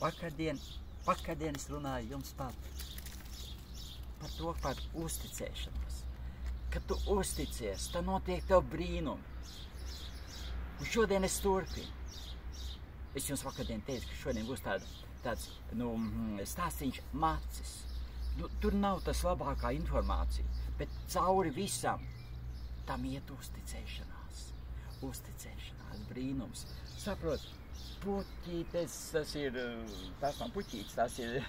vakardien es runāju jums par to, par uzticēšanos. Kad tu uzticies, tad notiek tev brīnumi. Un šodien es turpinu. Es jums vakardien teicu, ka šodien būs tāds stāstīņš macis. Tur nav tas labākā informācija, bet cauri visam tam iet uzticēšanās. Uzticēšanās, brīnums. Saprot, puķītes, tas nav puķītes, tas ir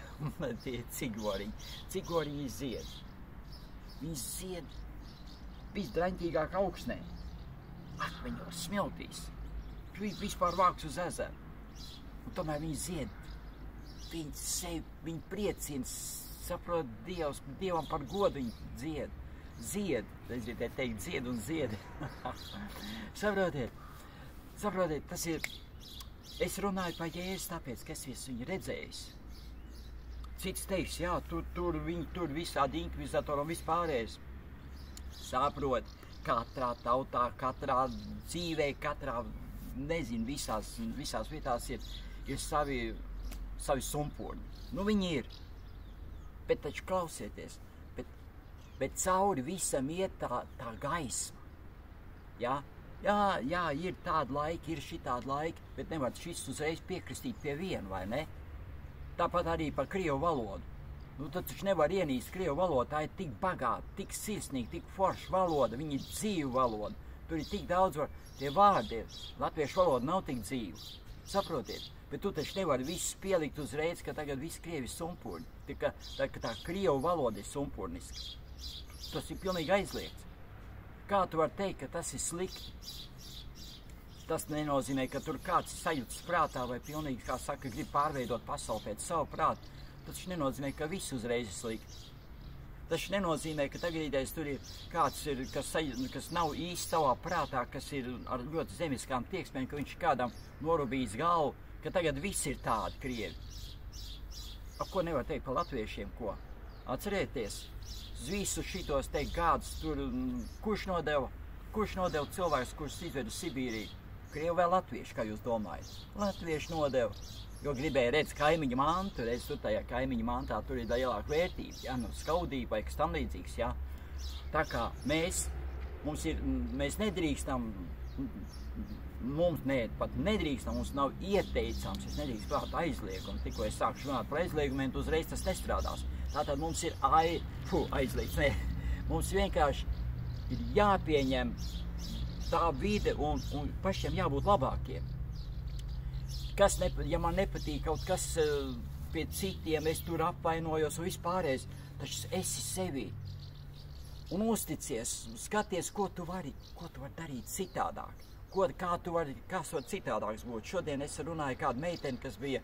tie cigoriņi. Cigoriņi zied. Viņi zied visdraņķīgāk augsnē. Akmeņos, smiltīs. Viņi vispār vāks uz ezeru. Un tomēr viņi zied. Viņi priecina, saprot, Dievam par godu viņi dzied. Zied, es gribēju teikt, zied un zied. Saprotiet, tas ir, es runāju par Jēzu tāpēc, ka es viņu redzējis. Cits teiks, jā, tur visādi inkvizitori un vispārējais. Saprot, katrā tautā, katrā dzīvē, nezinu, visās vietās ir savi sumpurņi. Nu, viņi ir. Bet taču klausieties, bet cauri visam iet tā gaisma. Jā, ir tāda laika, ir šitāda laika, bet nevar šis uzreiz piekristīt pie viena, vai ne? Tāpat arī par krievu valodu. Nu, tad taču nevar ienīst krievu valodu, tā ir tik bagāta, tik sirsnīga, tik forša valoda, viņa ir dzīva valoda. Tur ir tik daudz, tie vārdi, latviešu valoda nav tik dzīva. Saprotiet, bet tu taču nevari visus pielikt uzreiz, ka tagad visi krievi ir sumpurni. Tā krievu valoda ir sumpurniska. Tas ir pilnīgi aizliegts. Kā tu vari teikt, ka tas ir slikti? Tas nenozīmē, ka tur kāds sajūtas prātā vai pilnīgi, kā saka, grib pārveidot pasauli pēc savu prātu. Tas nenozīmē, ka viss uzreiz ir slikti. Tas nenozīmē, ka tagadīdais tur ir kāds, kas nav īsti savā prātā, kas ir ar ļoti zemiskām tieksmēm, ka viņš kādam norubījis galvu, ka tagad viss ir tādi krievi. Ko nevar teikt par latviešiem, ko? Atcerieties, visus šitos teikt gādus tur, kurš nodeva cilvēks, kurš izveda Sibīriju? Krievi vai latvieši, kā jūs domājat? Latvieši nodeva. Jo gribēja redz kaimiņu mantu, redz tur tajā kaimiņu mantā, tur ir lielāka vērtība, jā, nu, skaudība vai kas tam līdzīgs, jā. Tā kā mēs nedrīkstam, pat nedrīkstam, mums nav ieteicams, es nedrīkst prāt aizliegumu, tikko es sāku runāt par aizliegumiem, uzreiz tas nestrādās. Tātad mums ir aizliegts, ne, mums vienkārši ir jāpieņem tā vide un pašiem jābūt labākiem. Ja man nepatīk kaut kas pie citiem, es tur apvainojos un vispārējais, taču esi sevi un uzticies, skaties, ko tu vari darīt citādāk, kas var citādāks būt. Šodien es runāju kādu meiteni, kas bija,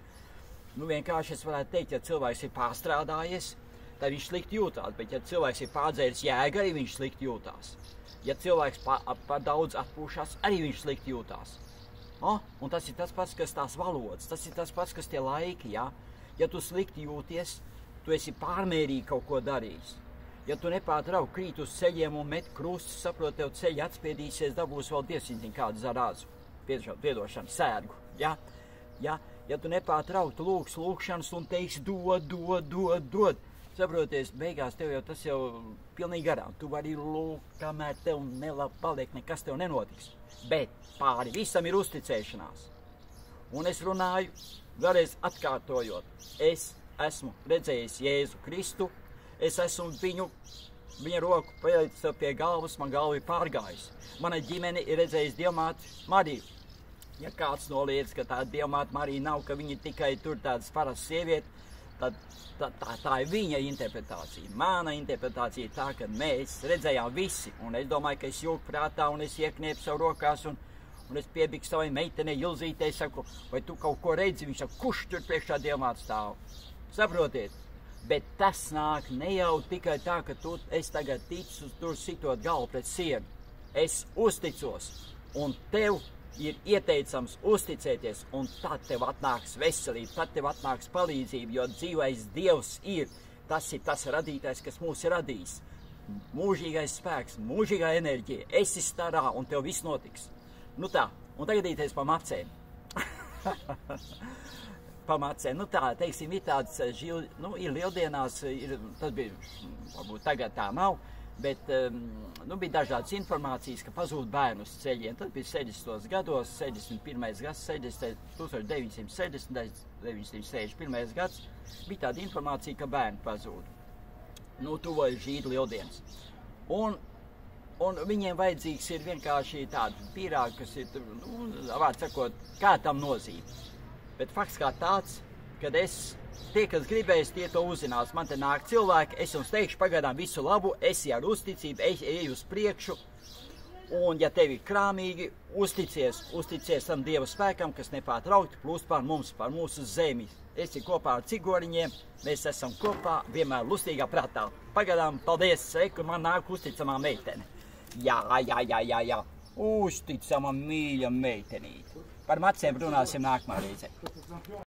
vienkārši es varētu teikt, ja cilvēks ir pārstrādājies, tad viņš slikti jūtās, bet ja cilvēks ir pārdzēris jēgu, arī viņš slikti jūtās. Ja cilvēks par daudz atpūšās, arī viņš slikti jūtās. Un tas ir tas pats, kas tās valodas, tas ir tas pats, kas tie laiki, jā. Ja tu slikti jūties, tu esi pārmērīgi kaut ko darījis. Ja tu nepārtraukt krīt uz ceļiem un met krustus, saprot, tev ceļi atspiedīsies, dabūs vēl dievsiņtiņ kādu zarāzu, piedošanu, sērgu, jā. Ja tu nepārtraukt lūgs lūkšanas un teiks dod, saproties, beigās tev jau tas jau pilnīgi garām. Tu vari lūgt, kamēr tev nelabi paliek, nekas tev nenotiks. Bet pāri visam ir uzticēšanās. Un es runāju, vēlreiz atkārtojot, es esmu redzējis Jēzu Kristu, es esmu viņa roku palicis pie galvas, man galva ir pārgājusi. Mana ģimene ir redzējis Dievmāti Mariju. Ja kāds noliedz, ka tā Dievmāte Marija nav, ka viņa tikai tur tādas parastas sieviete, tad tā ir viņa interpretācija. Mana interpretācija ir tā, ka mēs redzējām visi, un es domāju, ka es jūku prātā, un es iekniepu savu rokās, un es piebīgu savai meitenei Ilzītei, saku, vai tu kaut ko redzi? Viņš saka, kurš tur priekšā Dievmāte stāv? Saprotiet? Bet tas nāk ne jau tikai tā, ka es tagad ticu tur sitot galvu pret sienu. Es uzticos, un tev ir ieteicams uzticēties, un tad tev atnāks veselība, tad tev atnāks palīdzība, jo dzīvais Dievs ir tas radītājs, kas mūs ir radījis. Mūžīgais spēks, mūžīgā enerģija, esi starā, un tev viss notiks. Nu tā, un tagad īties pa macēm. pamacē. Nu tā, teiksim, ir tāds, ir lieldienās, tas bija, varbūt tagad tā nav, bet bija dažādas informācijas, ka pazūd bērnu uz ceļiem. Tas bija 60. gados, 61. gads, 1961. gads, bija tāda informācija, ka bērni pazūd. Tuvojas žīdu lieldienas. Un viņiem vajadzīgs ir vienkārši tādi pīrāgi, kas ir, vārds sakot, kā tam nozīme. Bet fakts kā tāds, kad tie, kas gribēs, tie to uzzinās. Man te nāk cilvēki, es jums teikšu pagaidām visu labu, esi ar uzticību, ej uz priekšu. Un, ja tev ir krāmīgi, uzticies tam Dieva spēkam, kas nepārtraukti plūst pār mums, pār mūsu zemi. Esi kopā ar cigoriņiem, mēs esam kopā, vienmēr lustīgā prātā. Pagaidām, paldies, ka man nāk uzticamā meitene. Jā. Uzticama mīļa meitenīte. Par macēm runāsim nākamā reizē.